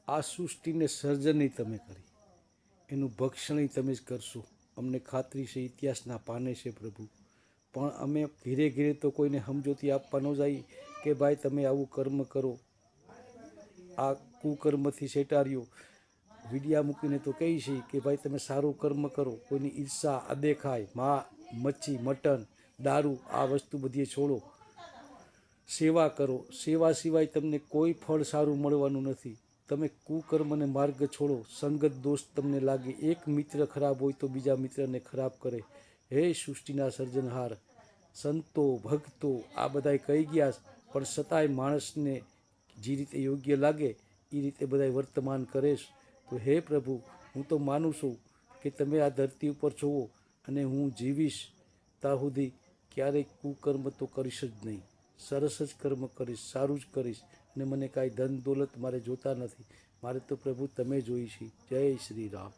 આ સૃષ્ટિને સર્જનય તમે કરી, એનું ભક્ષણય તમે જ કરશો, અમને ખાતરી છે, ઇતિહાસના પાને છે પ્રભુ. પણ અમે ધીરે ધીરે તો કોઈને સમજૂતી આપવા ન જાય કે ભાઈ તમે આવું કર્મ કરો, આ કુકર્મથી સેટાર્યો વિડિયા મૂકીને તો કહે છે કે ભાઈ તમે સારું કર્મ કરો, કોઈની ઈર્ષા અદેખાય, મચ્છી મટન દારૂ આ વસ્તુ બધી છોડો, સેવા કરો. સેવા સિવાય તમને કોઈ ફળ સારું મળવાનું નથી. તમે કુકર્મને માર્ગ છોડો, સંગત દોષ તમને લાગે, એક મિત્ર ખરાબ હોય તો બીજા મિત્રને ખરાબ કરે. હે સૃષ્ટિના સર્જનહાર, સંતો ભક્તો આ બધાય કહી ગયા, પણ છતાંય માણસને જે રીતે યોગ્ય લાગે એ રીતે બધાય વર્તમાન કરેશ. તો હે પ્રભુ, હું તો માનું છું કે તમે આ ધરતી ઉપર છો અને હું જીવીશ ત્યાં સુધી ક્યારેય કુકર્મ તો કરીશ જ નહીં. સરસ જ કર્મ કરીશ, સારું જ કરીશ. અને મને કાંઈ ધન દોલત મારે જોતા નથી, મારે તો પ્રભુ તમે જોઈ છે. જય શ્રી રામ.